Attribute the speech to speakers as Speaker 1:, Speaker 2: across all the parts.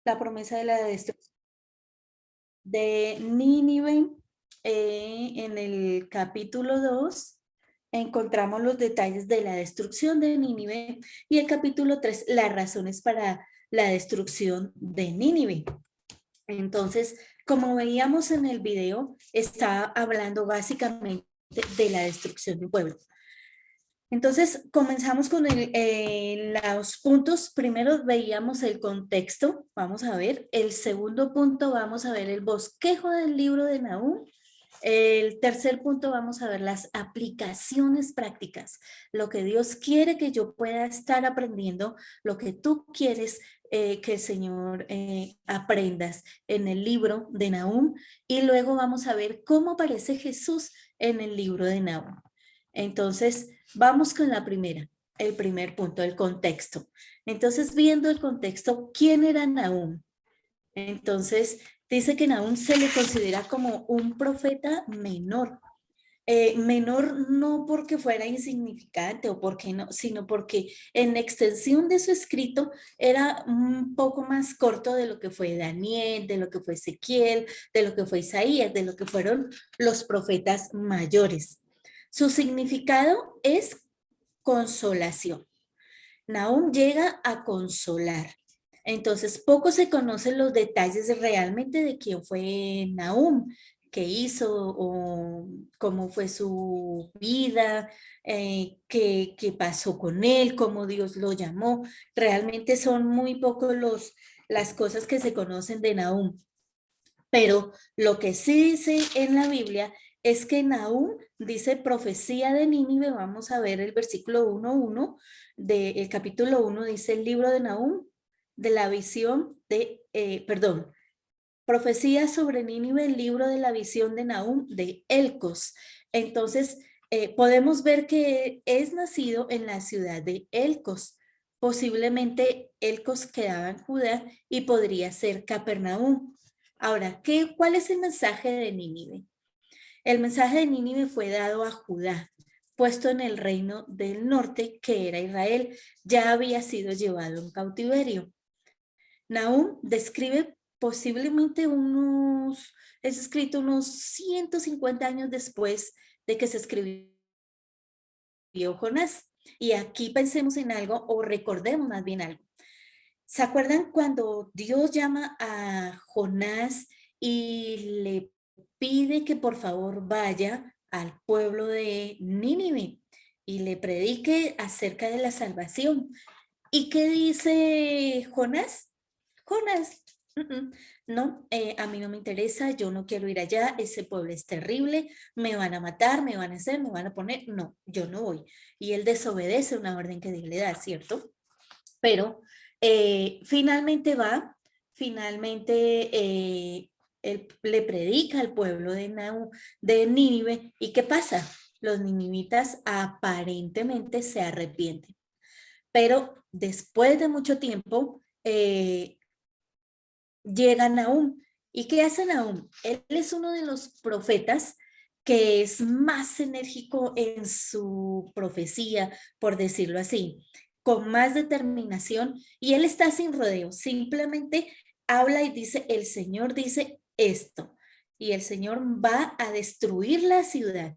Speaker 1: La promesa de la destrucción de Nínive, en el capítulo 2 encontramos los detalles de la destrucción de Nínive y el capítulo 3 las razones para la destrucción de Nínive. Entonces, como veíamos en el video, está hablando básicamente de la destrucción de un pueblo. Entonces, comenzamos con los puntos. Primero veíamos el contexto, vamos a ver. El segundo punto, vamos a ver el bosquejo del libro de Nahum. El tercer punto, vamos a ver las aplicaciones prácticas, lo que Dios quiere que yo pueda estar aprendiendo, lo que tú quieres que el Señor aprendas en el libro de Nahum. Y luego vamos a ver cómo aparece Jesús en el libro de Nahum. Entonces, vamos con la primera, el primer punto, el contexto. Entonces, viendo el contexto, ¿quién era Nahum? Entonces, dice que Nahum se le considera como un profeta menor. Menor no porque fuera insignificante o porque no, sino porque en extensión de su escrito era un poco más corto de lo que fue Daniel, de lo que fue Ezequiel, de lo que fue Isaías, de lo que fueron los profetas mayores. Su significado es consolación. Nahum llega a consolar. Entonces, poco se conocen los detalles realmente de quién fue Nahum, qué hizo o cómo fue su vida, qué pasó con él, cómo Dios lo llamó. Realmente son muy pocos las cosas que se conocen de Nahum. Pero lo que sí dice en la Biblia es que Nahum dice profecía de Nínive. Vamos a ver el versículo 1:1 del capítulo 1, dice el libro de Nahum, de la visión de, perdón, profecía sobre Nínive, el libro de la visión de Nahum de Elcos. Entonces, podemos ver que es nacido en la ciudad de Elcos. Posiblemente Elcos quedaba en Judá y podría ser Capernaum. Ahora, ¿cuál es el mensaje de Nínive? El mensaje de Nínive fue dado a Judá, puesto en el reino del norte, que era Israel. Ya había sido llevado en cautiverio. Nahum describe posiblemente es escrito unos 150 años después de que se escribió Jonás. Y aquí pensemos en algo o recordemos más bien algo. ¿Se acuerdan cuando Dios llama a Jonás y le pide que por favor vaya al pueblo de Nínive y le predique acerca de la salvación? ¿Y qué dice Jonás? Jonás, no, a mí no me interesa, yo no quiero ir allá, ese pueblo es terrible, me van a matar, me van a hacer, me van a poner, no, yo no voy. Y él desobedece una orden que Dios le da, ¿cierto? Pero finalmente va, finalmente él le predica al pueblo de Nínive. ¿Y qué pasa? Los ninivitas aparentemente se arrepienten, pero después de mucho tiempo llega Nahum. ¿Y qué hace Nahum? Él es uno de los profetas que es más enérgico en su profecía, por decirlo así, con más determinación, y él está sin rodeo, simplemente habla y dice, el Señor dice esto, y el Señor va a destruir la ciudad,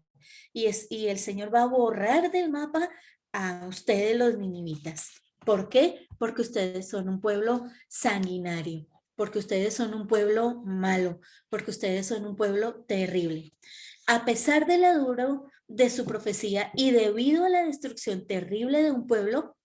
Speaker 1: y el Señor va a borrar del mapa a ustedes los ninivitas. ¿Por qué? Porque ustedes son un pueblo sanguinario, porque ustedes son un pueblo malo, porque ustedes son un pueblo terrible. A pesar de la duro de su profecía y debido a la destrucción terrible de un pueblo,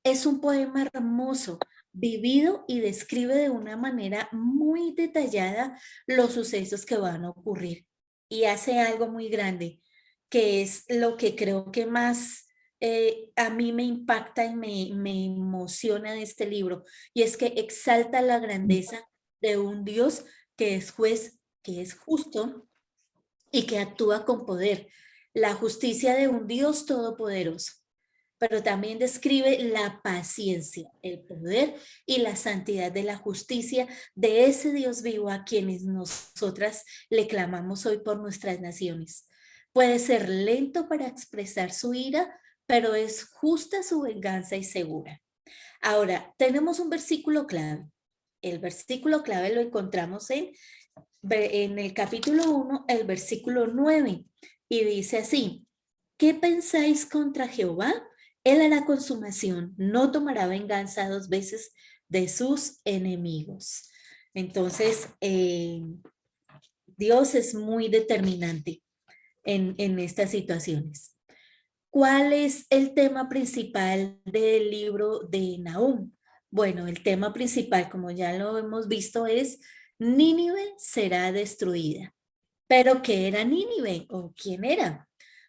Speaker 1: es un poema hermoso, vivido y describe de una manera muy detallada los sucesos que van a ocurrir. Y hace algo muy grande, que es lo que creo que más a mí me impacta y me emociona de este libro, y es que exalta la grandeza de un Dios que es juez, que es justo y que actúa con poder. La justicia de un Dios todopoderoso, pero también describe la paciencia, el poder y la santidad de la justicia de ese Dios vivo a quienes nosotras le clamamos hoy por nuestras naciones. Puede ser lento para expresar su ira, pero es justa su venganza y segura. Ahora, tenemos un versículo clave. El versículo clave lo encontramos en el capítulo 1, el versículo 9, y dice así: ¿qué pensáis contra Jehová? Él hará consumación, no tomará venganza 2 veces de sus enemigos. Entonces, Dios es muy determinante en estas situaciones. ¿Cuál es el tema principal del libro de Nahum? Bueno, el tema principal, como ya lo hemos visto, es Nínive será destruida. ¿Pero qué era Nínive o quién era?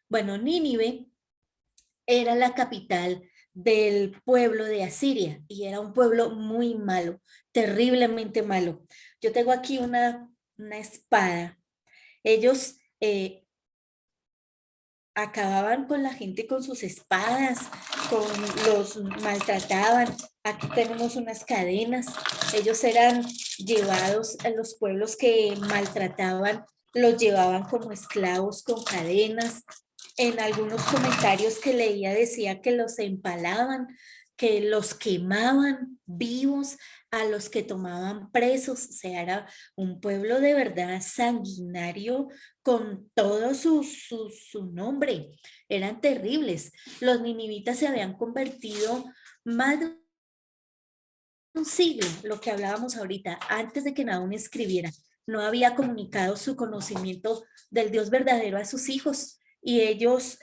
Speaker 1: Bueno, Nínive era la capital del pueblo de Asiria y era un pueblo muy malo, terriblemente malo. Yo tengo aquí una espada. Ellos acababan con la gente con sus espadas, los maltrataban. Aquí tenemos unas cadenas. Ellos eran llevados a los pueblos que maltrataban, los llevaban como esclavos con cadenas. En algunos comentarios que leía decía que los empalaban, que los quemaban vivos, a los que tomaban presos. O sea, era un pueblo de verdad sanguinario con todo su nombre. Eran terribles. Los ninivitas se habían convertido más de un siglo, lo que hablábamos ahorita, antes de que Nahum escribiera. No había comunicado su conocimiento del Dios verdadero a sus hijos y ellos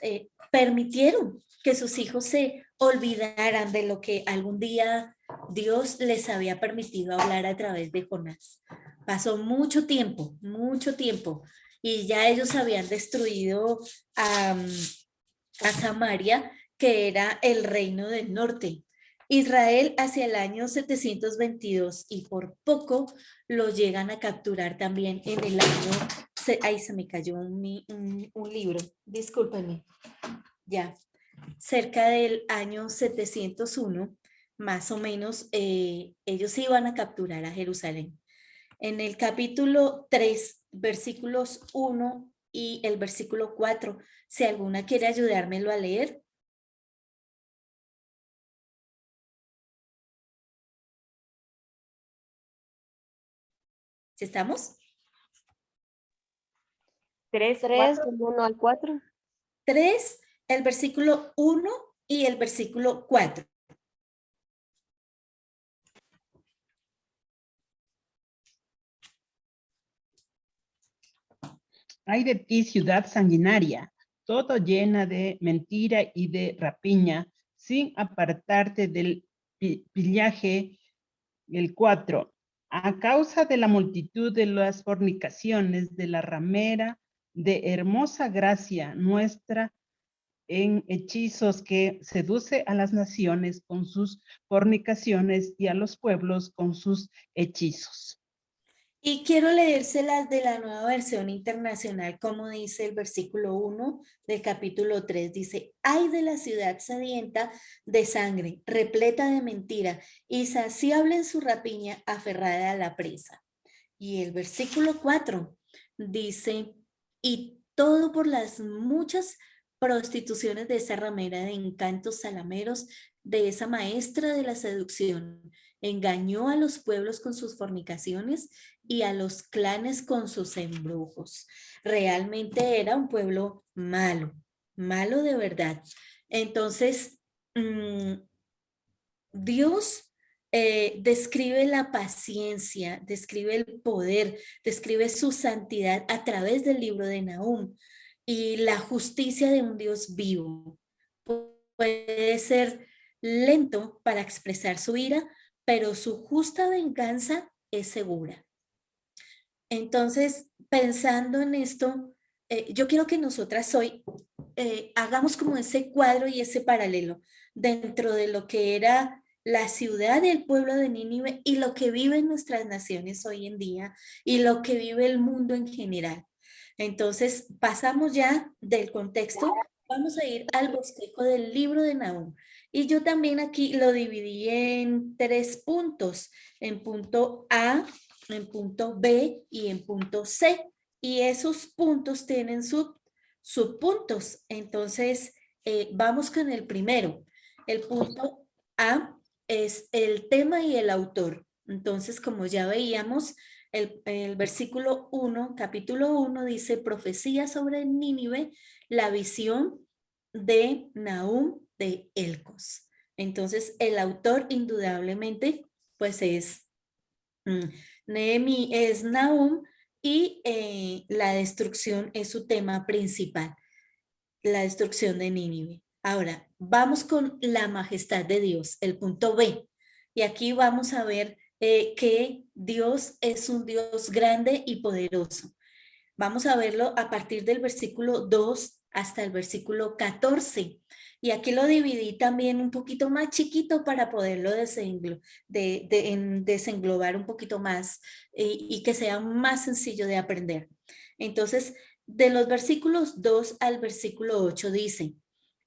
Speaker 1: permitieron que sus hijos se olvidaran de lo que algún día Dios les había permitido hablar a través de Jonás. Pasó mucho tiempo, y ya ellos habían destruido a Samaria, que era el reino del norte. Israel hacia el año 722 y por poco lo llegan a capturar también en el año, ahí se me cayó un libro, discúlpenme, ya, cerca del año 701, más o menos, ellos iban a capturar a Jerusalén. En el capítulo 3, versículos 1 y el versículo 4, si alguna quiere ayudármelo a leer. ¿Sí estamos?
Speaker 2: 3,
Speaker 3: 3
Speaker 2: 4.
Speaker 3: del 1 al 4.
Speaker 1: 3, el versículo 1 y el versículo 4.
Speaker 4: Ay de ti, ciudad sanguinaria, todo llena de mentira y de rapiña, sin apartarte del pillaje. El 4. A causa de la multitud de las fornicaciones de la ramera de hermosa gracia nuestra, en hechizos que seduce a las naciones con sus fornicaciones y a los pueblos con sus hechizos.
Speaker 1: Y quiero leérselas de la Nueva Versión Internacional, como dice el versículo 1 del capítulo 3. Dice: ay de la ciudad sedienta de sangre, repleta de mentira, y saciable en su rapiña, aferrada a la presa. Y el versículo 4 dice: y todo por las muchas prostituciones de esa ramera de encantos salameros, de esa maestra de la seducción. Engañó a los pueblos con sus fornicaciones y a los clanes con sus embrujos. Realmente era un pueblo malo, malo de verdad. Entonces, Dios describe la paciencia, describe el poder, describe su santidad a través del libro de Nahum y la justicia de un Dios vivo. Puede ser lento para expresar su ira, pero su justa venganza es segura. Entonces, pensando en esto, yo quiero que nosotras hoy hagamos como ese cuadro y ese paralelo dentro de lo que era la ciudad y el pueblo de Nínive y lo que viven nuestras naciones hoy en día y lo que vive el mundo en general. Entonces, pasamos ya del contexto, vamos a ir al bosquejo del libro de Nahum. Y yo también aquí lo dividí en 3 puntos, en punto A, en punto B y en punto C. Y esos puntos tienen subpuntos. Entonces, vamos con el primero. El punto A es el tema y el autor. Entonces, como ya veíamos, el versículo 1, capítulo 1 dice profecía sobre Nínive, la visión de Nahum de Elcos. Entonces, el autor indudablemente, pues es es Nahum y la destrucción es su tema principal, la destrucción de Nínive. Ahora, vamos con la majestad de Dios, el punto B. Y aquí vamos a ver que Dios es un Dios grande y poderoso. Vamos a verlo a partir del versículo 2 hasta el versículo 14. Y aquí lo dividí también un poquito más chiquito para poderlo desenglobar un poquito más y que sea más sencillo de aprender. Entonces, de los versículos 2 al versículo 8 dice,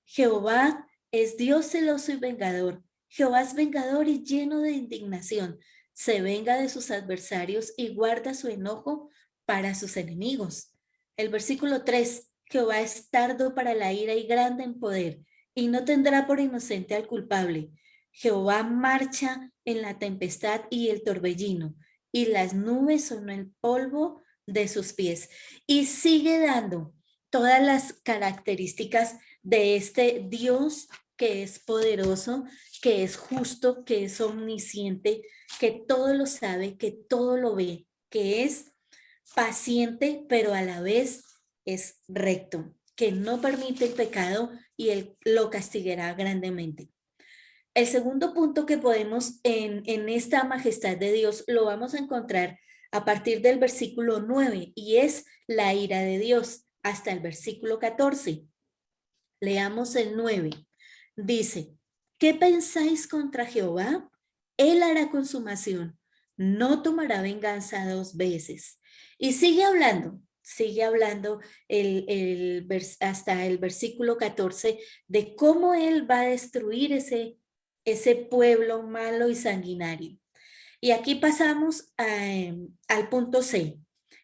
Speaker 1: Jehová es Dios celoso y vengador. Jehová es vengador y lleno de indignación. Se venga de sus adversarios y guarda su enojo para sus enemigos. El versículo 3, Jehová es tardo para la ira y grande en poder, y no tendrá por inocente al culpable. Jehová marcha en la tempestad y el torbellino, y las nubes son el polvo de sus pies. Y sigue dando todas las características de este Dios que es poderoso, que es justo, que es omnisciente, que todo lo sabe, que todo lo ve, que es paciente, pero a la vez es recto, que no permite el pecado y él lo castigará grandemente. El segundo punto que podemos en esta majestad de Dios lo vamos a encontrar a partir del versículo 9 y es la ira de Dios hasta el versículo 14. Leamos el 9. Dice, ¿qué pensáis contra Jehová? Él hará consumación, no tomará venganza dos veces. Y sigue hablando hasta el versículo 14 de cómo él va a destruir ese pueblo malo y sanguinario. Y aquí pasamos al punto C.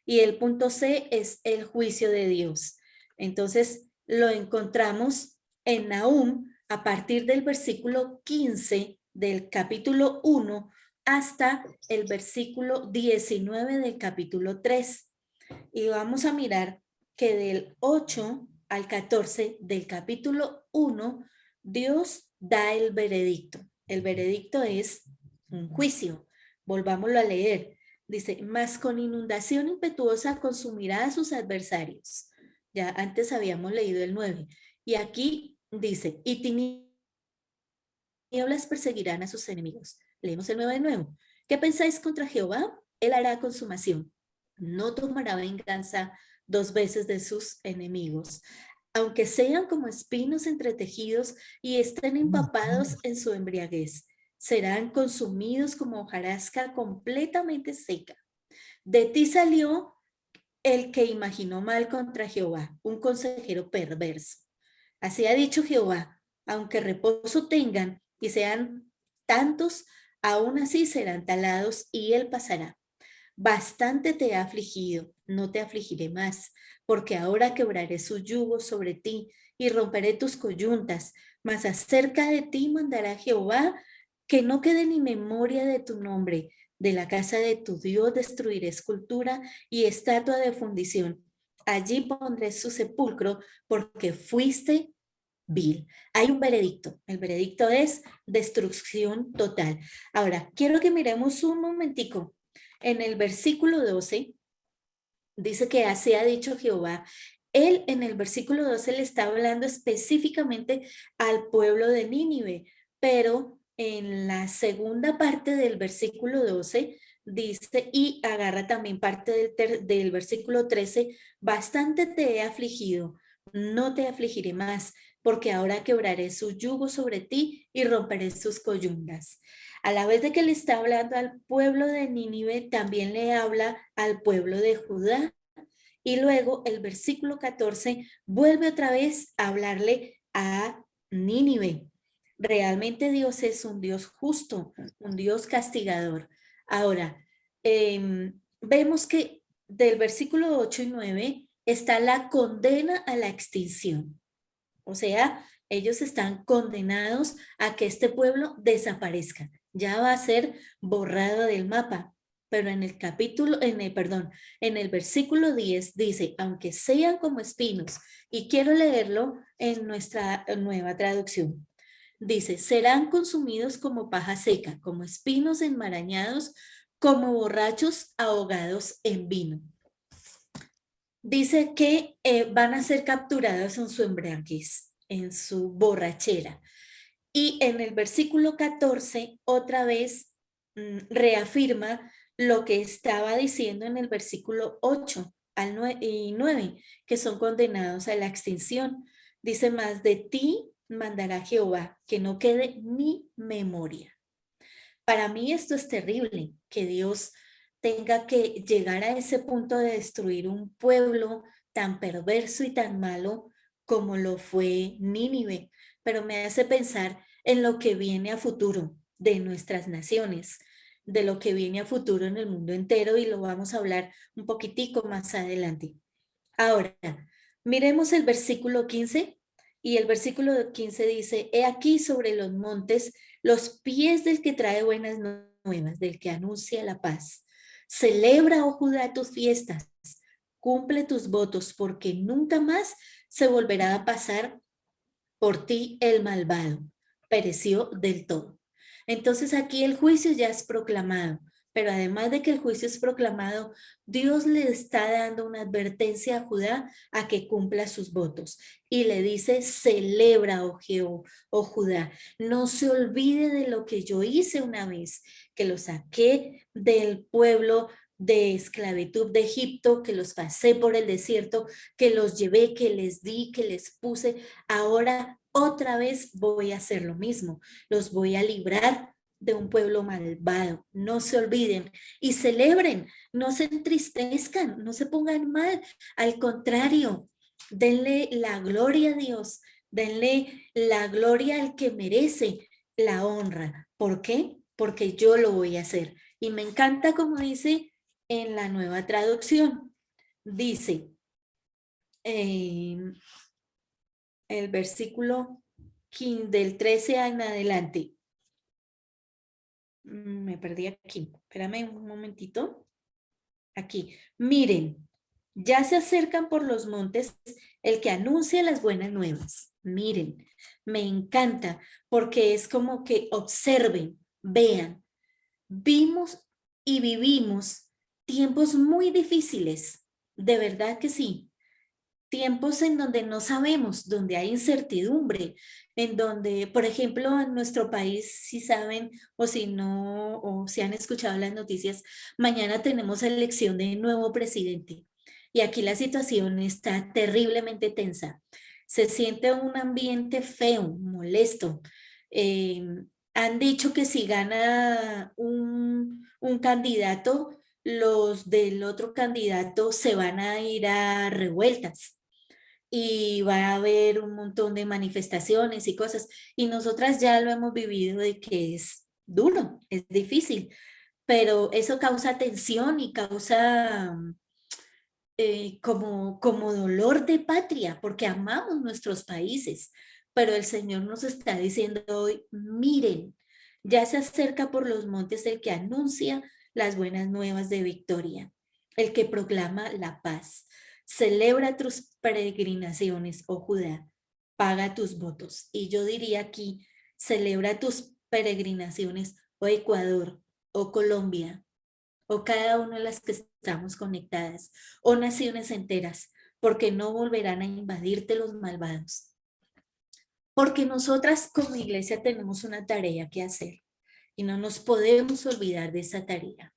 Speaker 1: Y el punto C es el juicio de Dios. Entonces lo encontramos en Nahum a partir del versículo 15 del capítulo 1 hasta el versículo 19 del capítulo 3. Y vamos a mirar que del 8 al 14 del capítulo 1, Dios da el veredicto. El veredicto es un juicio. Volvámoslo a leer. Dice, mas con inundación impetuosa consumirá a sus adversarios. Ya antes habíamos leído el 9. Y aquí dice, y tinieblas perseguirán a sus enemigos. Leemos el 9 de nuevo. ¿Qué pensáis contra Jehová? Él hará consumación. No tomará venganza dos veces de sus enemigos. Aunque sean como espinos entretejidos y estén empapados en su embriaguez, serán consumidos como hojarasca completamente seca. De ti salió el que imaginó mal contra Jehová, un consejero perverso. Así ha dicho Jehová, aunque reposo tengan y sean tantos, aún así serán talados y él pasará. Bastante te ha afligido, no te afligiré más, porque ahora quebraré su yugo sobre ti y romperé tus coyuntas, mas acerca de ti mandará Jehová que no quede ni memoria de tu nombre. De la casa de tu Dios destruiré escultura y estatua de fundición. Allí pondré su sepulcro porque fuiste vil. Hay un veredicto. El veredicto es destrucción total. Ahora, quiero que miremos un momentico. En el versículo 12 dice que así ha dicho Jehová. Él en el versículo 12 le está hablando específicamente al pueblo de Nínive, pero en la segunda parte del versículo 12 dice, y agarra también parte del versículo 13, bastante te he afligido, no te afligiré más, porque ahora quebraré su yugo sobre ti y romperé sus coyundas. A la vez de que le está hablando al pueblo de Nínive, también le habla al pueblo de Judá. Y luego el versículo 14 vuelve otra vez a hablarle a Nínive. Realmente Dios es un Dios justo, un Dios castigador. Ahora, vemos que del versículo 8 y 9 está la condena a la extinción. O sea, ellos están condenados a que este pueblo desaparezca. ya va a ser borrado del mapa. Pero en el capítulo, en el versículo 10 dice, aunque sean como espinos, y quiero leerlo en nuestra nueva traducción. Dice, serán consumidos como paja seca, como espinos enmarañados, como borrachos ahogados en vino. Dice que van a ser capturados en su embriaguez, en su borrachera. Y en el versículo 14, otra vez reafirma lo que estaba diciendo en el versículo 8 y 9, que son condenados a la extinción. Dice, más de ti mandará Jehová, que no quede ni memoria. Para mí esto es terrible, que Dios tenga que llegar a ese punto de destruir un pueblo tan perverso y tan malo como lo fue Nínive, pero me hace pensar en lo que viene a futuro de nuestras naciones, de lo que viene a futuro en el mundo entero y lo vamos a hablar un poquitico más adelante. Ahora, miremos el versículo 15 y el versículo 15 dice, he aquí sobre los montes los pies del que trae buenas nuevas, del que anuncia la paz. Celebra, oh Judá, tus fiestas, cumple tus votos, porque nunca más se volverá a pasar por ti el malvado. Pereció del todo. Entonces aquí el juicio ya es proclamado, pero además de que el juicio es proclamado, Dios le está dando una advertencia a Judá a que cumpla sus votos y le dice, celebra, oh Jehová, oh Judá, no se olvide de lo que yo hice una vez, que lo saqué del pueblo de esclavitud de Egipto, que los pasé por el desierto, que los llevé, que les di, que les puse. Ahora otra vez voy a hacer lo mismo. Los voy a librar de un pueblo malvado. No se olviden y celebren, no se entristezcan, no se pongan mal. Al contrario, denle la gloria a Dios, denle la gloria al que merece la honra. ¿Por qué? Porque yo lo voy a hacer. Y me encanta como dice en la nueva traducción. Dice, el versículo 15, del 13 en adelante. Me perdí aquí. Espérame un momentito. Aquí. Miren, ya se acercan por los montes el que anuncia las buenas nuevas. Miren, me encanta porque es como que observen, vean. Vimos y vivimos tiempos muy difíciles. De verdad que sí. Tiempos en donde no sabemos, donde hay incertidumbre, en donde, por ejemplo, en nuestro país, si saben o si no, o si han escuchado las noticias, mañana tenemos elección de nuevo presidente. Y aquí la situación está terriblemente tensa. Se siente un ambiente feo, molesto. Eh, Han dicho que si gana un candidato, los del otro candidato se van a ir a revueltas y va a haber un montón de manifestaciones y cosas. Y nosotras ya lo hemos vivido de que es duro, es difícil, pero eso causa tensión y causa como dolor de patria, porque amamos nuestros países. Pero el Señor nos está diciendo hoy, miren, ya se acerca por los montes el que anuncia las buenas nuevas de victoria, el que proclama la paz. Celebra tus peregrinaciones, oh Judá, paga tus votos. Y yo diría aquí, celebra tus peregrinaciones, oh Ecuador, oh Colombia, o cada una de las que estamos conectadas, o naciones enteras, porque no volverán a invadirte los malvados. Porque nosotras como iglesia tenemos una tarea que hacer y no nos podemos olvidar de esa tarea.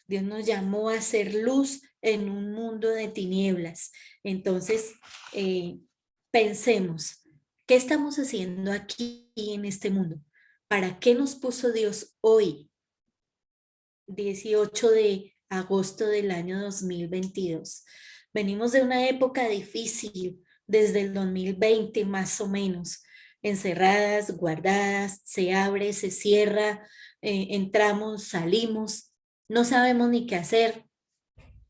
Speaker 1: Dios nos llamó a hacer luz en un mundo de tinieblas. Entonces, pensemos, ¿qué estamos haciendo aquí en este mundo? ¿Para qué nos puso Dios hoy, 18 de agosto del año 2022? Venimos de una época difícil, desde el 2020 más o menos, encerradas, guardadas, se abre, se cierra, entramos, salimos, no sabemos ni qué hacer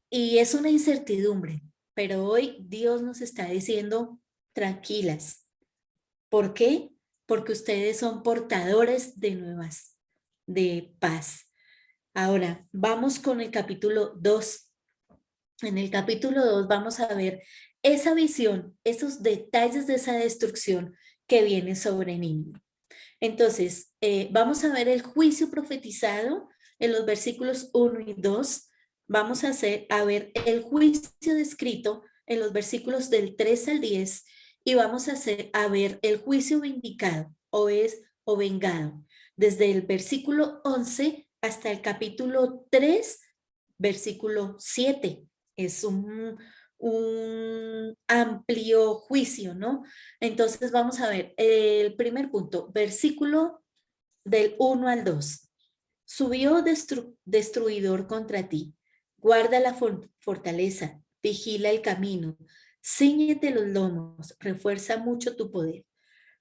Speaker 1: y es una incertidumbre, pero hoy Dios nos está diciendo tranquilas. ¿Por qué? Porque ustedes son portadores de nuevas de paz. Ahora, vamos con el capítulo 2. En el capítulo 2 vamos a ver esa visión, esos detalles de esa destrucción que viene sobre Nínive. Entonces, vamos a ver el juicio profetizado en los versículos 1 y 2. Vamos a ver el juicio descrito en los versículos del 3 al 10 y vamos a ver el juicio vindicado o vengado desde el versículo 11 hasta el capítulo 3, versículo 7. Es un amplio juicio, ¿no? Entonces vamos a ver el primer punto, versículo del 1 al 2. Subió destruidor contra ti, guarda la fortaleza, vigila el camino, cíñete los lomos, refuerza mucho tu poder,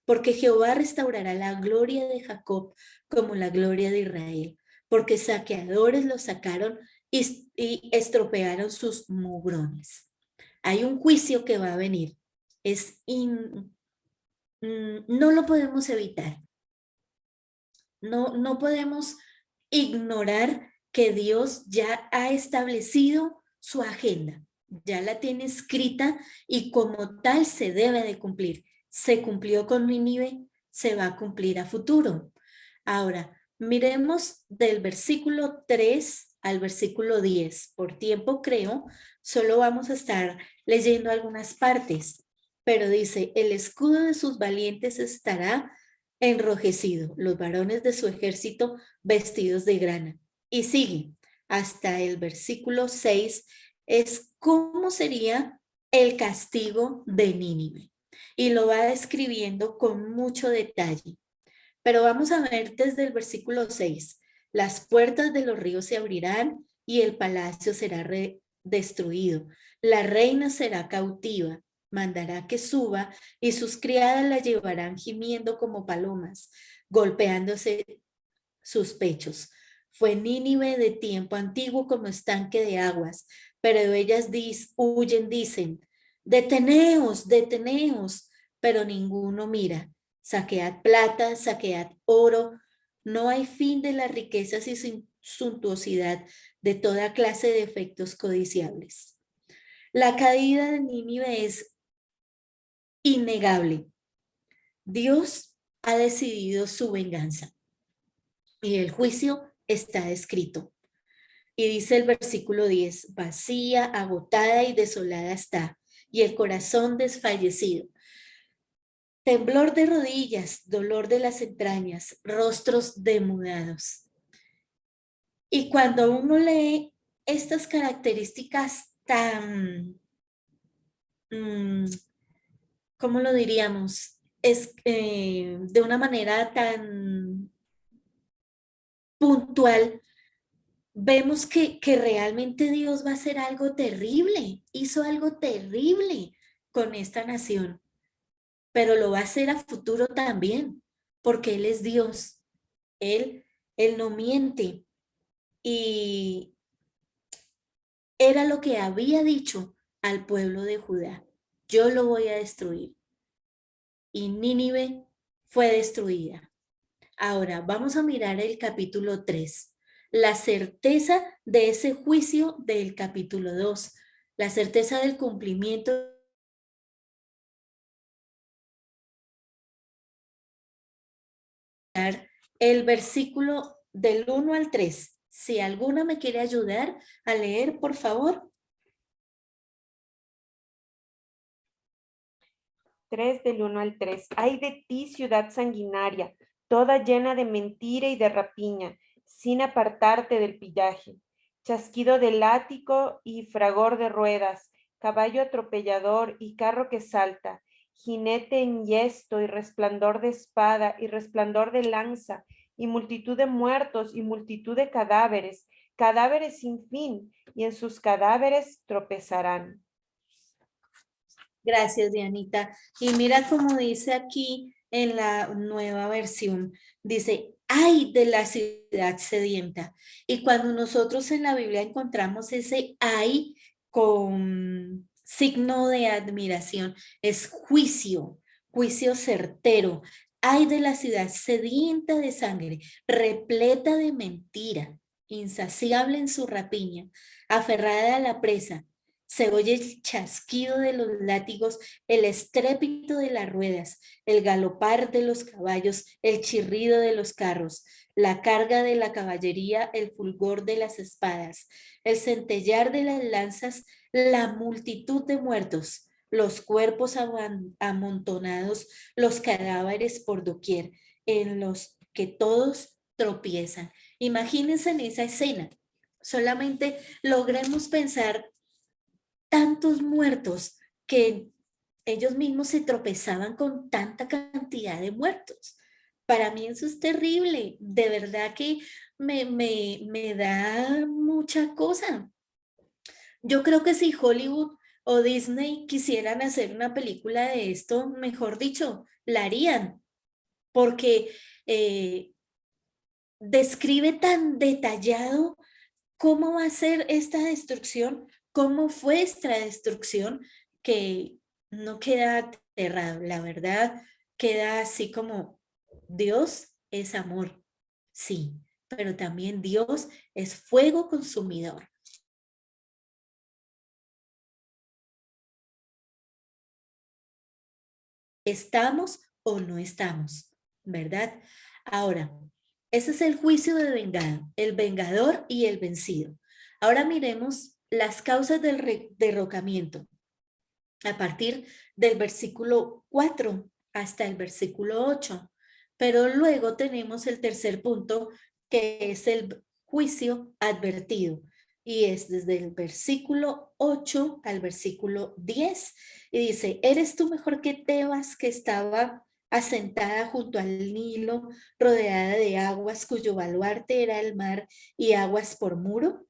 Speaker 1: porque Jehová restaurará la gloria de Jacob como la gloria de Israel, porque saqueadores lo sacaron y estropearon sus mugrones. Hay un juicio que va a venir. No lo podemos evitar. No podemos ignorar que Dios ya ha establecido su agenda, ya la tiene escrita y como tal se debe de cumplir. Se cumplió con Nínive, se va a cumplir a futuro. Ahora, miremos del versículo 3 al versículo 10. Por tiempo, creo, solo vamos a estar leyendo algunas partes, pero dice, el escudo de sus valientes estará enrojecido, los varones de su ejército vestidos de grana. Y sigue hasta el versículo 6, es cómo sería el castigo de Nínive. Y lo va describiendo con mucho detalle. Pero vamos a ver desde el versículo 6. Las puertas de los ríos se abrirán y el palacio será destruido. La reina será cautiva, mandará que suba y sus criadas la llevarán gimiendo como palomas, golpeándose sus pechos. Fue Nínive de tiempo antiguo como estanque de aguas, pero ellas huyen, dicen, deteneos, deteneos, pero ninguno mira. Saquead plata, saquead oro, no hay fin de las riquezas y suntuosidad de toda clase de efectos codiciables. La caída de Nínive es innegable. Dios ha decidido su venganza y el juicio está escrito. Y dice el versículo 10, vacía, agotada y desolada está, y el corazón desfallecido. Temblor de rodillas, dolor de las entrañas, rostros demudados. Y cuando uno lee estas características tan, ¿cómo lo diríamos? Es de una manera tan puntual, vemos que realmente Dios va a hacer algo terrible, hizo algo terrible con esta nación, pero lo va a hacer a futuro también, porque Él es Dios, Él no miente y era lo que había dicho al pueblo de Judá, yo lo voy a destruir y Nínive fue destruida. Ahora vamos a mirar el capítulo 3, la certeza de ese juicio del capítulo 2, la certeza del cumplimiento. El versículo del 1 al 3. Si alguna me quiere ayudar a leer, por favor.
Speaker 2: 3 del 1 al 3. Ay de ti, ciudad sanguinaria, toda llena de mentira y de rapiña, sin apartarte del pillaje. Chasquido de látigo y fragor de ruedas, caballo atropellador y carro que salta, jinete enhiesto y resplandor de espada y resplandor de lanza, y multitud de muertos y multitud de cadáveres, cadáveres sin fin, y en sus cadáveres tropezarán.
Speaker 1: Gracias, Dianita. Y mira cómo dice aquí en la nueva versión, dice, ay de la ciudad sedienta. Y cuando nosotros en la Biblia encontramos ese ay con signo de admiración, es juicio, juicio certero. Ay de la ciudad sedienta de sangre, repleta de mentira, insaciable en su rapiña, aferrada a la presa. Se oye el chasquido de los látigos, el estrépito de las ruedas, el galopar de los caballos, el chirrido de los carros, la carga de la caballería, el fulgor de las espadas, el centellar de las lanzas, la multitud de muertos, los cuerpos amontonados, los cadáveres por doquier, en los que todos tropiezan. Imagínense en esa escena. Solamente logremos pensar tantos muertos que ellos mismos se tropezaban con tanta cantidad de muertos. Para mí eso es terrible. De verdad que me da mucha cosa. Yo creo que si Hollywood o Disney quisieran hacer una película de esto, mejor dicho, la harían, porque describe tan detallado cómo va a ser esta destrucción, cómo fue esta destrucción, que no queda aterrado, la verdad, queda así como Dios es amor, sí, pero también Dios es fuego consumidor. ¿Estamos o no estamos? ¿Verdad? Ahora, ese es el juicio de vengado, el vengador y el vencido. Ahora miremos las causas del derrocamiento a partir del versículo 4 hasta el versículo 8. Pero luego tenemos el tercer punto, que es el juicio advertido. Y es desde el versículo 8 al versículo 10. Y dice, ¿eres tú mejor que Tebas, que estaba asentada junto al Nilo, rodeada de aguas, cuyo baluarte era el mar y aguas por muro?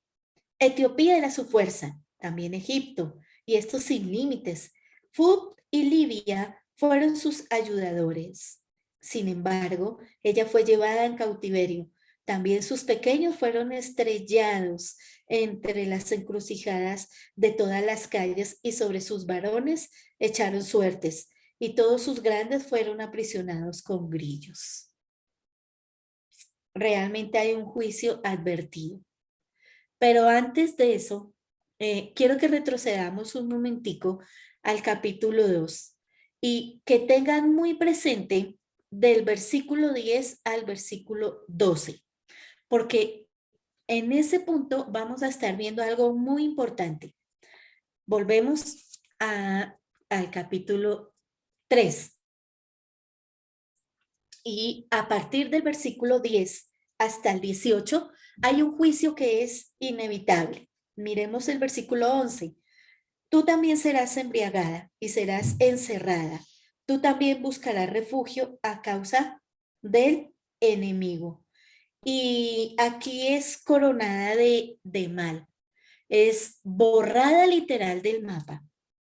Speaker 1: Etiopía era su fuerza, también Egipto, y estos sin límites. Fub y Libia fueron sus ayudadores. Sin embargo, ella fue llevada en cautiverio. También sus pequeños fueron estrellados entre las encrucijadas de todas las calles, y sobre sus varones echaron suertes, y todos sus grandes fueron aprisionados con grillos. Realmente hay un juicio advertido. Pero antes de eso, quiero que retrocedamos un momentico al capítulo 2 y que tengan muy presente del versículo 10 al versículo 12, porque en ese punto vamos a estar viendo algo muy importante. Volvemos al capítulo 3 y a partir del versículo 10 hasta el 18 hay un juicio que es inevitable. Miremos el versículo 11. Tú también serás embriagada y serás encerrada. Tú también buscarás refugio a causa del enemigo. Y aquí es coronada de mal. Es borrada literal del mapa.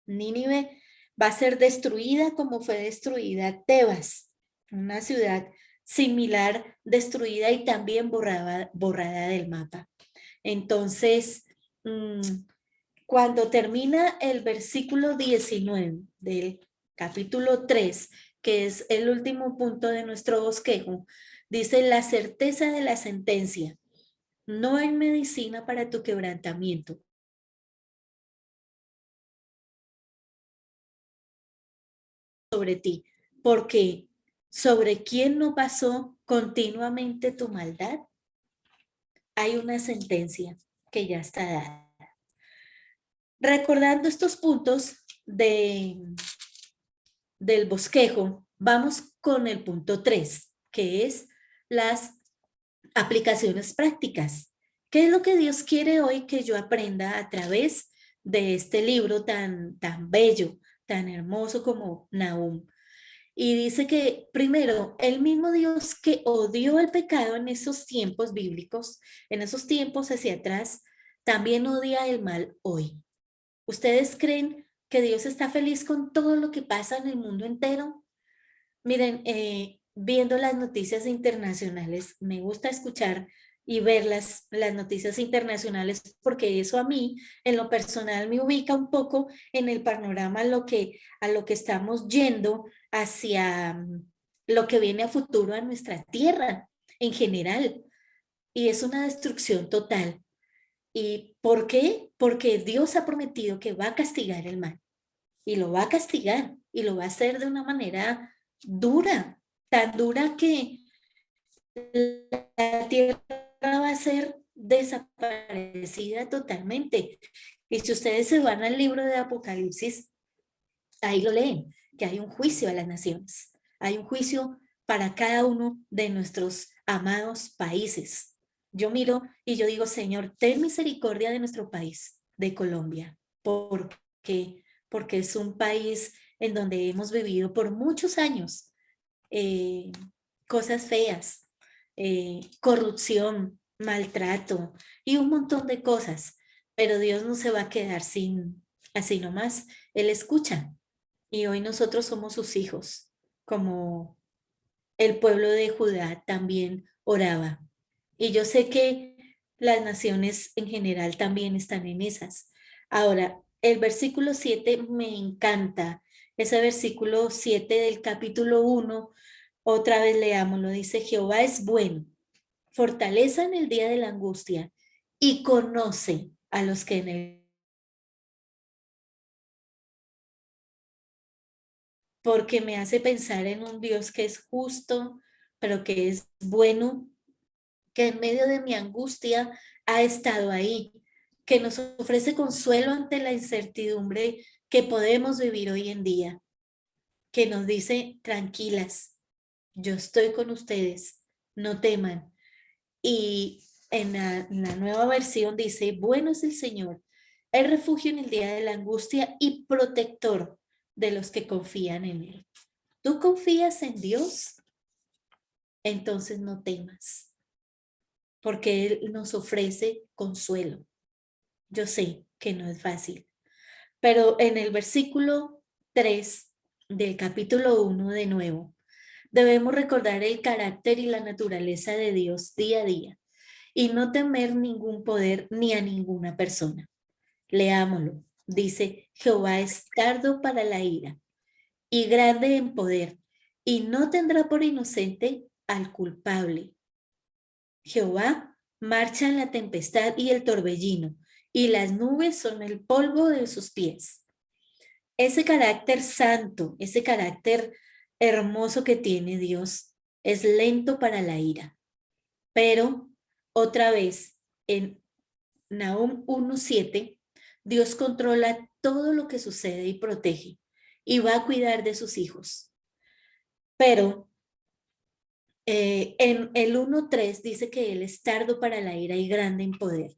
Speaker 1: Nínive va a ser destruida como fue destruida Tebas, una ciudad similar, destruida y también borrada del mapa. Entonces, cuando termina el versículo 19 del capítulo 3, que es el último punto de nuestro bosquejo, dice la certeza de la sentencia. No hay medicina para tu quebrantamiento. Sobre ti, porque sobre quién no pasó continuamente tu maldad, hay una sentencia que ya está dada. Recordando estos puntos del bosquejo, vamos con el punto 3, que es las aplicaciones prácticas. ¿Qué es lo que Dios quiere hoy que yo aprenda a través de este libro tan bello, tan hermoso como Nahum? Y dice que primero, el mismo Dios que odió el pecado en esos tiempos bíblicos, en esos tiempos hacia atrás, también odia el mal hoy. ¿Ustedes creen que Dios está feliz con todo lo que pasa en el mundo entero? Miren, viendo las noticias internacionales, me gusta escuchar y ver las noticias internacionales, porque eso a mí, en lo personal, me ubica un poco en el panorama a lo que estamos yendo hacia lo que viene a futuro a nuestra tierra en general. Y es una destrucción total. ¿Y por qué? Porque Dios ha prometido que va a castigar el mal. Y lo va a castigar. Y lo va a hacer de una manera dura. Tan dura que la tierra va a ser desaparecida totalmente. Y si ustedes se van al libro de Apocalipsis, ahí lo leen, que hay un juicio a las naciones. Hay un juicio para cada uno de nuestros amados países. Yo miro y yo digo, Señor, ten misericordia de nuestro país, de Colombia. ¿Por qué? Porque es un país en donde hemos vivido por muchos años cosas feas, corrupción, maltrato y un montón de cosas. Pero Dios no se va a quedar sin así nomás. Él escucha. Y hoy nosotros somos sus hijos, como el pueblo de Judá también oraba. Y yo sé que las naciones en general también están en esas. Ahora, el versículo 7 me encanta. Ese versículo 7 del capítulo 1, otra vez leámoslo, dice, Jehová es bueno, fortaleza en el día de la angustia y conoce a los que en él, porque me hace pensar en un Dios que es justo, pero que es bueno, que en medio de mi angustia ha estado ahí, que nos ofrece consuelo ante la incertidumbre que podemos vivir hoy en día, que nos dice, tranquilas, yo estoy con ustedes, no teman. Y en la nueva versión dice, bueno es el Señor, el refugio en el día de la angustia y protector de los que confían en Él. ¿Tú confías en Dios? Entonces no temas, porque Él nos ofrece consuelo. Yo sé que no es fácil, pero en el versículo 3 del capítulo 1 de nuevo, debemos recordar el carácter y la naturaleza de Dios día a día y no temer ningún poder ni a ninguna persona. Leámoslo. Dice, Jehová es tardo para la ira y grande en poder, y no tendrá por inocente al culpable. Jehová marcha en la tempestad y el torbellino, y las nubes son el polvo de sus pies. Ese carácter santo, ese carácter hermoso que tiene Dios, es lento para la ira. Pero otra vez, en Nahum 1:7, Dios controla todo lo que sucede y protege, y va a cuidar de sus hijos. Pero en el 1:3 dice que Él es tardo para la ira y grande en poder.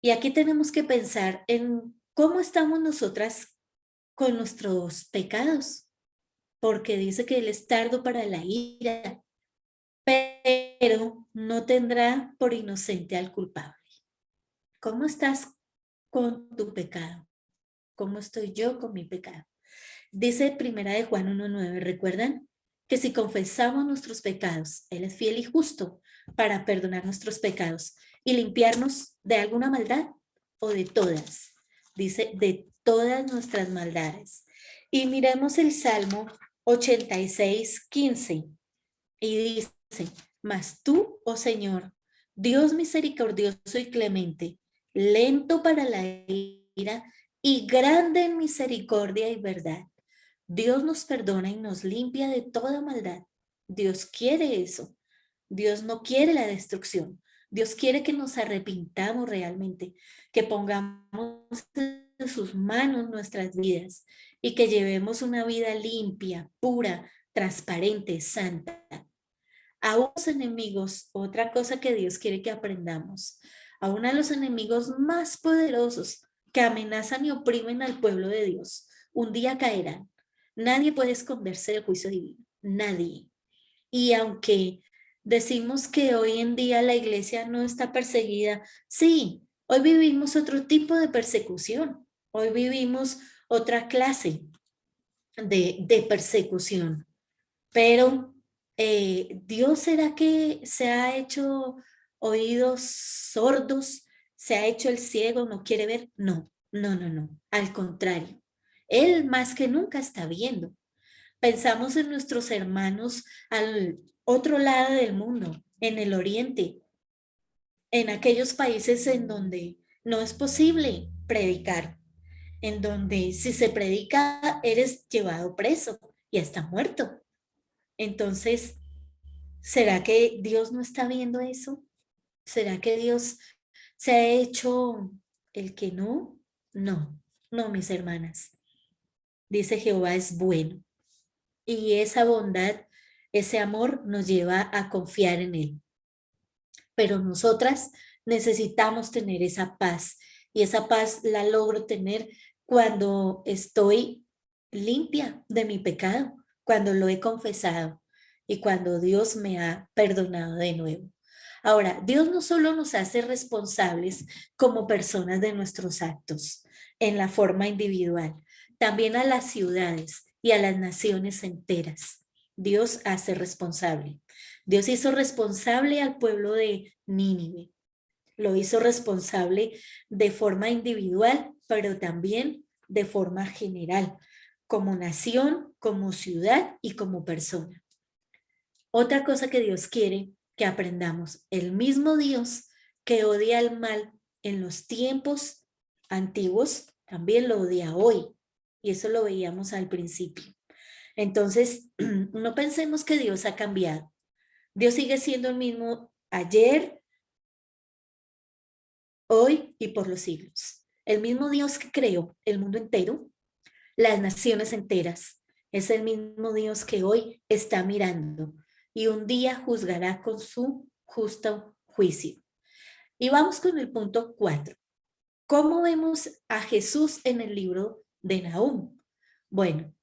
Speaker 1: Y aquí tenemos que pensar en cómo estamos nosotras con nuestros pecados, porque dice que Él es tardo para la ira, pero no tendrá por inocente al culpable. ¿Cómo estás con tu pecado? ¿Cómo estoy yo con mi pecado? Dice Primera de Juan 1:9, ¿recuerdan? Que si confesamos nuestros pecados, Él es fiel y justo para perdonar nuestros pecados y limpiarnos de alguna maldad o de todas. Dice, de todas nuestras maldades. Y miremos el Salmo 86:15 y dice, mas tú, oh Señor, Dios misericordioso y clemente, lento para la ira y grande en misericordia y verdad. Dios nos perdona y nos limpia de toda maldad. Dios quiere eso. Dios no quiere la destrucción. Dios quiere que nos arrepintamos realmente, que pongamos en sus manos nuestras vidas y que llevemos una vida limpia, pura, transparente, santa. A los enemigos, otra cosa que Dios quiere que aprendamos, a uno de los enemigos más poderosos que amenazan y oprimen al pueblo de Dios, un día caerán. Nadie puede esconderse del juicio divino, nadie. Y aunque decimos que hoy en día la iglesia no está perseguida, sí, hoy vivimos otro tipo de persecución, hoy vivimos otra clase de persecución, pero Dios, ¿será que se ha hecho oídos sordos? ¿Se ha hecho el ciego? ¿No quiere ver? No, no, no, no. Al contrario, Él más que nunca está viendo. Pensamos en nuestros hermanos al otro lado del mundo, en el oriente, en aquellos países en donde no es posible predicar, en donde si se predica eres llevado preso y hasta muerto. Entonces, ¿será que Dios no está viendo eso? ¿Será que Dios se ha hecho el que no? No, no, mis hermanas. Dice Jehová es bueno y esa bondad, ese amor nos lleva a confiar en él. Pero nosotras necesitamos tener esa paz y esa paz la logro tener cuando estoy limpia de mi pecado, cuando lo he confesado y cuando Dios me ha perdonado de nuevo. Ahora, Dios no solo nos hace responsables como personas de nuestros actos en la forma individual, también a las ciudades y a las naciones enteras. Dios hace responsable. Dios hizo responsable al pueblo de Nínive. Lo hizo responsable de forma individual, pero también de forma general, como nación, como ciudad y como persona. Otra cosa que Dios quiere que aprendamos, el mismo Dios que odia el mal en los tiempos antiguos, también lo odia hoy. Y eso lo veíamos al principio. Entonces, no pensemos que Dios ha cambiado. Dios sigue siendo el mismo ayer, hoy y por los siglos. El mismo Dios que creó el mundo entero, las naciones enteras, es el mismo Dios que hoy está mirando y un día juzgará con su justo juicio. Y vamos con el punto 4. ¿Cómo vemos a Jesús en el libro de Nahum? Bueno,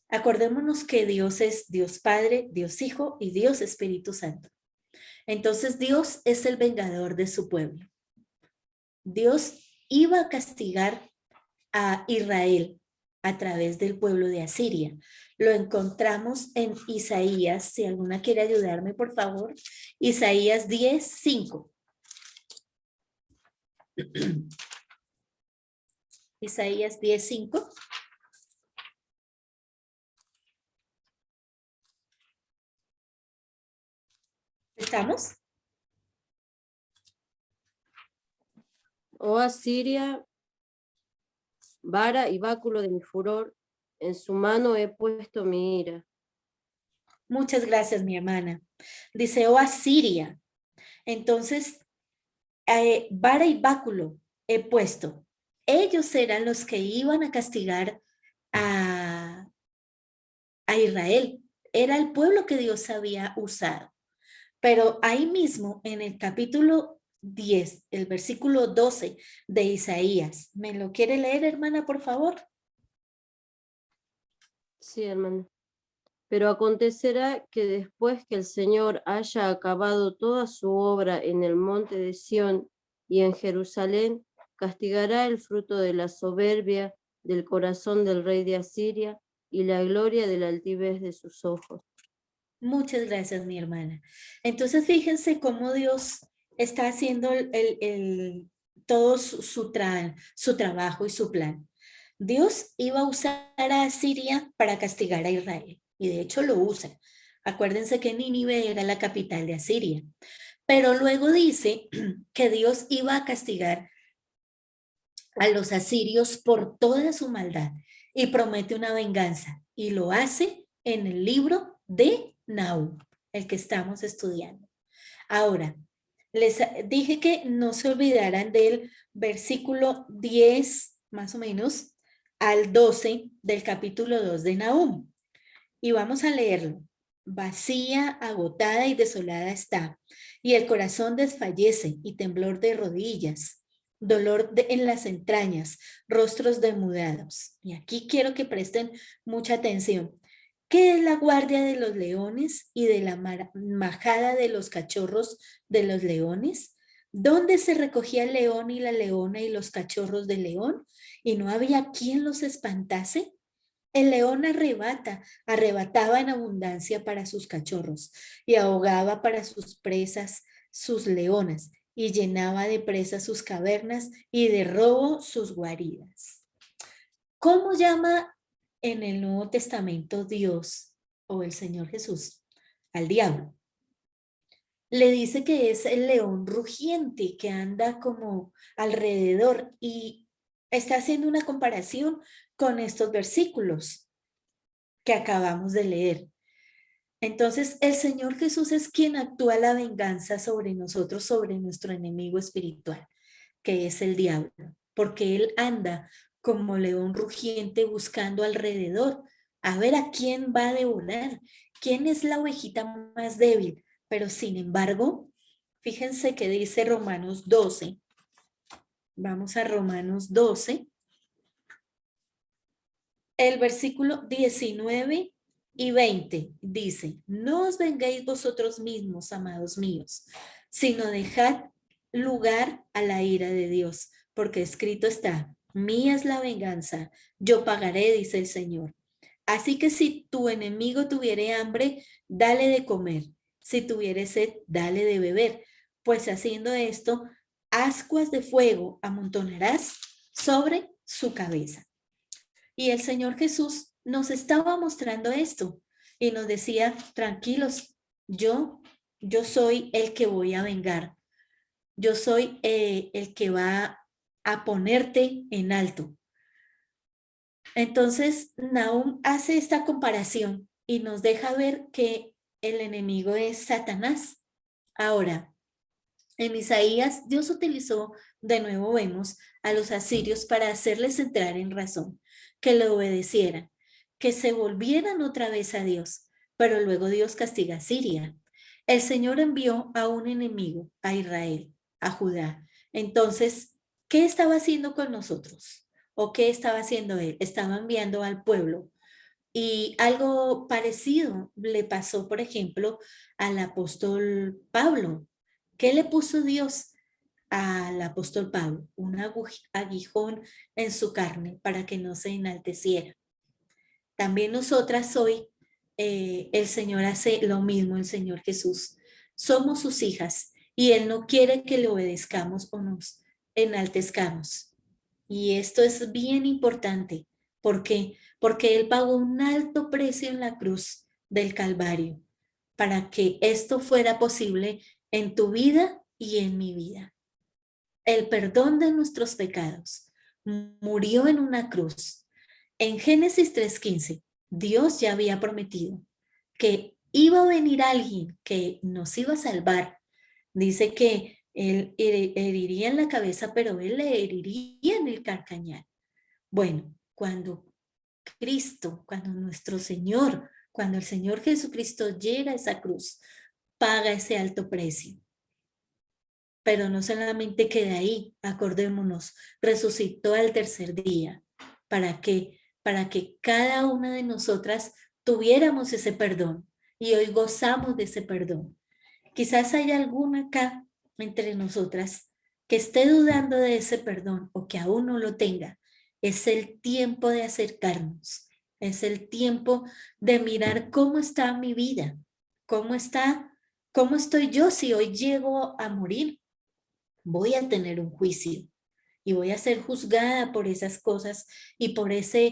Speaker 1: acordémonos que Dios es Dios Padre, Dios Hijo y Dios Espíritu Santo. Entonces Dios es el vengador de su pueblo. Dios iba a castigar a Israel a través del pueblo de Asiria. Lo encontramos en Isaías, si alguna quiere ayudarme, por favor. Isaías 10:5. Isaías 10:5. ¿Estamos?
Speaker 3: Oh Asiria, vara y báculo de mi furor, en su mano he puesto mi ira.
Speaker 1: Muchas gracias, mi hermana. Dice, oh Asiria. Entonces, vara y báculo he puesto. Ellos eran los que iban a castigar a Israel. Era el pueblo que Dios había usado. Pero ahí mismo, en el capítulo 10, el versículo 12 de Isaías, ¿me lo quiere leer, hermana, por favor?
Speaker 3: Sí, hermano. Pero acontecerá que después que el Señor haya acabado toda su obra en el monte de Sión y en Jerusalén, castigará el fruto de la soberbia del corazón del rey de Asiria y la gloria de la altivez de sus ojos.
Speaker 1: Muchas gracias, mi hermana. Entonces, fíjense cómo Dios está haciendo todo su trabajo y su plan. Dios iba a usar a Asiria para castigar a Israel, y de hecho lo usa. Acuérdense que Nínive era la capital de Asiria, pero luego dice que Dios iba a castigar a los asirios por toda su maldad y promete una venganza, y lo hace en el libro de Nahum, el que estamos estudiando. Ahora, les dije que no se olvidaran del versículo 10, más o menos, al 12 del capítulo 2 de Nahum. Y vamos a leerlo. Vacía, agotada y desolada está, y el corazón desfallece y temblor de rodillas, dolor en las entrañas, rostros demudados. Y aquí quiero que presten mucha atención. ¿Qué es la guardia de los leones y de la majada de los cachorros de los leones? ¿Dónde se recogía el león y la leona y los cachorros del león? ¿Y no había quien los espantase? El león arrebataba en abundancia para sus cachorros y ahogaba para sus presas sus leonas y llenaba de presas sus cavernas y de robo sus guaridas. ¿Cómo llama en el Nuevo Testamento Dios o el Señor Jesús al diablo? Le dice que es el león rugiente que anda como alrededor y está haciendo una comparación con estos versículos que acabamos de leer. Entonces, el Señor Jesús es quien actúa la venganza sobre nosotros, sobre nuestro enemigo espiritual, que es el diablo, porque él anda como león rugiente buscando alrededor a ver a quién va a devorar, quién es la ovejita más débil. Pero sin embargo, fíjense que dice Romanos 12. Vamos a Romanos 12. El versículo 19 y 20 dice: no os vengáis vosotros mismos, amados míos, sino dejad lugar a la ira de Dios, porque escrito está: mía es la venganza, yo pagaré, dice el Señor. Así que si tu enemigo tuviere hambre, dale de comer; si tuviere sed, dale de beber, pues haciendo esto, ascuas de fuego amontonarás sobre su cabeza. Y el Señor Jesús nos estaba mostrando esto y nos decía: tranquilos, yo soy el que voy a vengar. Yo soy el que va a ponerte en alto. Entonces, Nahum hace esta comparación y nos deja ver que el enemigo es Satanás. Ahora, en Isaías, Dios utilizó, de nuevo vemos, a los asirios para hacerles entrar en razón, que le obedecieran, que se volvieran otra vez a Dios, pero luego Dios castiga a Siria. El Señor envió a un enemigo, a Israel, a Judá. Entonces, ¿qué estaba haciendo con nosotros? ¿O qué estaba haciendo él? Estaba enviando al pueblo. Y algo parecido le pasó, por ejemplo, al apóstol Pablo. ¿Qué le puso Dios al apóstol Pablo? Un aguijón en su carne para que no se enalteciera. También nosotras hoy, el Señor hace lo mismo, el Señor Jesús. Somos sus hijas y Él no quiere que le obedezcamos o nos enaltezcamos. Y esto es bien importante. ¿Por qué? Porque Él pagó un alto precio en la cruz del Calvario para que esto fuera posible en tu vida y en mi vida. El perdón de nuestros pecados murió en una cruz. En Génesis 3:15, Dios ya había prometido que iba a venir alguien que nos iba a salvar. Dice que él heriría en la cabeza, pero él le heriría en el carcañal. Bueno, cuando Cristo, cuando nuestro Señor, cuando el Señor Jesucristo llega a esa cruz, paga ese alto precio. Pero no solamente queda ahí, acordémonos, resucitó al tercer día. ¿Para qué? Para que cada una de nosotras tuviéramos ese perdón y hoy gozamos de ese perdón. Quizás haya alguna acá entre nosotras que esté dudando de ese perdón o que aún no lo tenga. Es el tiempo de acercarnos. Es el tiempo de mirar cómo está mi vida, cómo estoy yo si hoy llego a morir. Voy a tener un juicio y voy a ser juzgada por esas cosas y por esa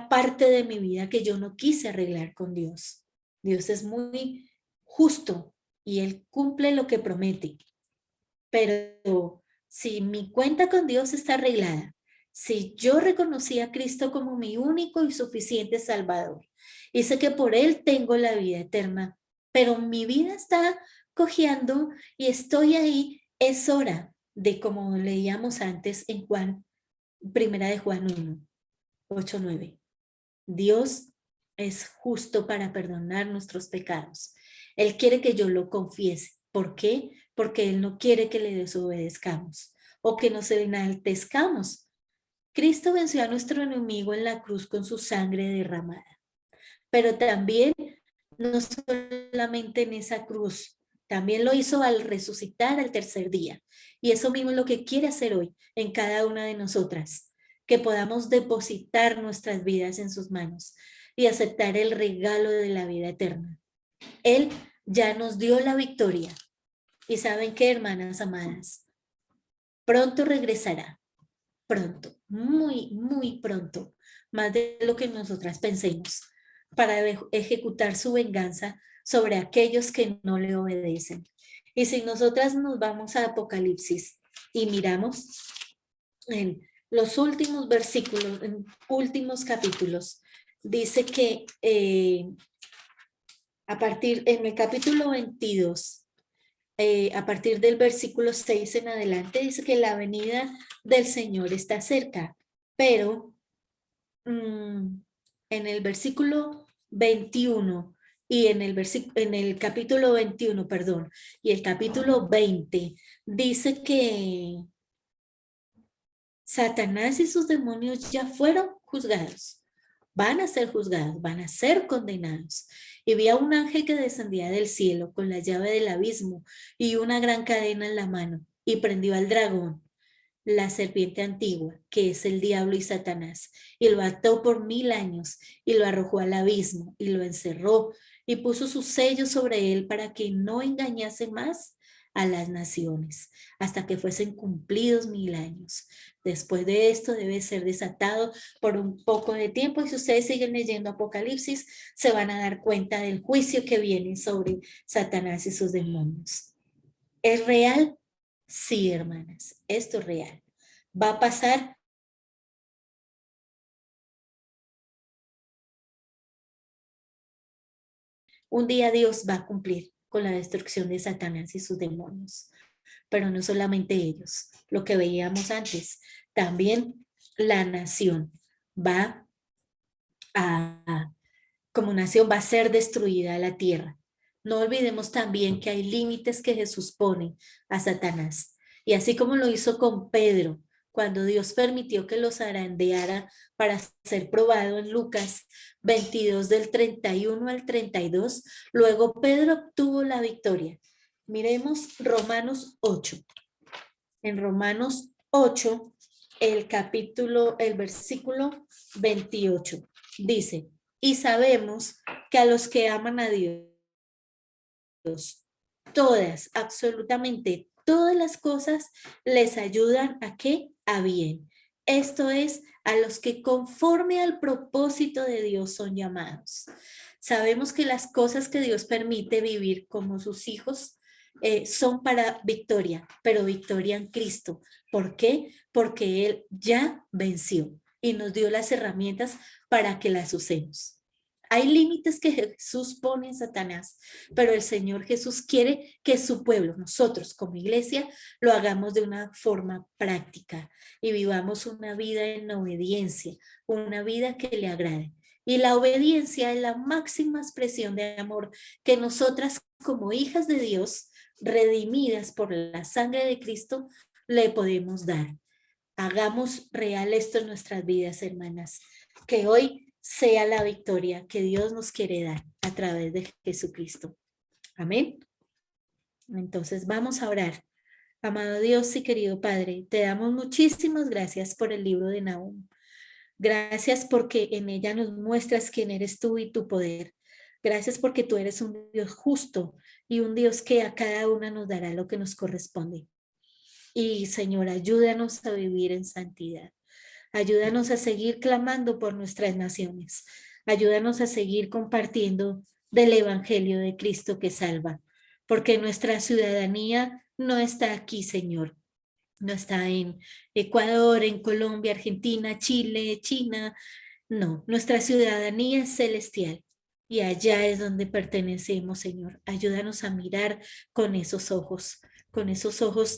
Speaker 1: parte de mi vida que yo no quise arreglar con Dios. Dios es muy justo y Él cumple lo que promete. Pero si mi cuenta con Dios está arreglada, si yo reconocí a Cristo como mi único y suficiente Salvador, y sé que por Él tengo la vida eterna, pero mi vida está cojeando y estoy ahí, es hora de, como leíamos antes en primera de Juan 1, 8, 9. Dios es justo para perdonar nuestros pecados. Él quiere que yo lo confiese. ¿Por qué? Porque Él no quiere que le desobedezcamos o que nos enaltezcamos. Cristo venció a nuestro enemigo en la cruz con su sangre derramada. Pero también, no solamente en esa cruz, también lo hizo al resucitar al tercer día. Y eso mismo es lo que quiere hacer hoy en cada una de nosotras, que podamos depositar nuestras vidas en sus manos y aceptar el regalo de la vida eterna. Él ya nos dio la victoria. ¿Y saben qué, hermanas amadas? Pronto regresará. Pronto. muy, muy pronto, más de lo que nosotras pensemos, para ejecutar su venganza sobre aquellos que no le obedecen. Y si nosotras nos vamos a Apocalipsis y miramos en los últimos versículos, en últimos capítulos, dice que en el capítulo 22, a partir del versículo 6 en adelante, dice que la venida del Señor está cerca, pero en el versículo 21 y en el capítulo 21, perdón, y el capítulo 20, dice que Satanás y sus demonios ya fueron juzgados. Van a ser juzgados, van a ser condenados. Y vi a un ángel que descendía del cielo con la llave del abismo y una gran cadena en la mano, y prendió al dragón, la serpiente antigua, que es el diablo y Satanás, y lo ató por 1000 años, y lo arrojó al abismo, y lo encerró, y puso su sello sobre él para que no engañase más a las naciones, hasta que fuesen cumplidos 1000 años. Después de esto debe ser desatado por un poco de tiempo, y si ustedes siguen leyendo Apocalipsis, se van a dar cuenta del juicio que viene sobre Satanás y sus demonios. ¿Es real? Sí, hermanas, esto es real. Va a pasar. Un día Dios va a cumplir con la destrucción de Satanás y sus demonios. Pero no solamente ellos, lo que veíamos antes, también la nación va como nación va a ser destruida la tierra. No olvidemos también que hay límites que Jesús pone a Satanás. Y así como lo hizo con Pedro, cuando Dios permitió que los zarandeara para ser probado en Lucas 22 del 31 al 32, luego Pedro obtuvo la victoria. Miremos Romanos 8. En Romanos 8, el versículo 28, dice: y sabemos que a los que aman a Dios, todas, absolutamente todas las cosas les ayudan a qué? A bien. Esto es, a los que conforme al propósito de Dios son llamados. Sabemos que las cosas que Dios permite vivir como sus hijos son para victoria, pero victoria en Cristo. ¿Por qué? Porque Él ya venció y nos dio las herramientas para que las usemos. Hay límites que Jesús pone en Satanás, pero el Señor Jesús quiere que su pueblo, nosotros como iglesia, lo hagamos de una forma práctica y vivamos una vida en obediencia, una vida que le agrade. Y la obediencia es la máxima expresión de amor que nosotras como hijas de Dios, redimidas por la sangre de Cristo, le podemos dar. Hagamos real esto en nuestras vidas, hermanas, que hoy sea la victoria que Dios nos quiere dar a través de Jesucristo. Amén. Entonces vamos a orar. Amado Dios y querido Padre, te damos muchísimas gracias por el libro de Nahum. Gracias porque en ella nos muestras quién eres tú y tu poder. Gracias porque tú eres un Dios justo y un Dios que a cada una nos dará lo que nos corresponde. Y Señor, ayúdanos a vivir en santidad. Ayúdanos a seguir clamando por nuestras naciones. Ayúdanos a seguir compartiendo del Evangelio de Cristo que salva. Porque nuestra ciudadanía no está aquí, Señor. No está en Ecuador, en Colombia, Argentina, Chile, China. No, nuestra ciudadanía es celestial. Y allá es donde pertenecemos, Señor. Ayúdanos a mirar con esos ojos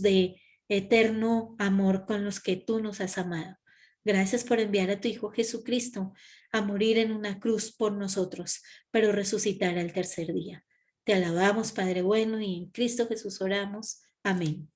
Speaker 1: de eterno amor con los que tú nos has amado. Gracias por enviar a tu Hijo Jesucristo a morir en una cruz por nosotros, pero resucitar al tercer día. Te alabamos, Padre bueno, y en Cristo Jesús oramos. Amén.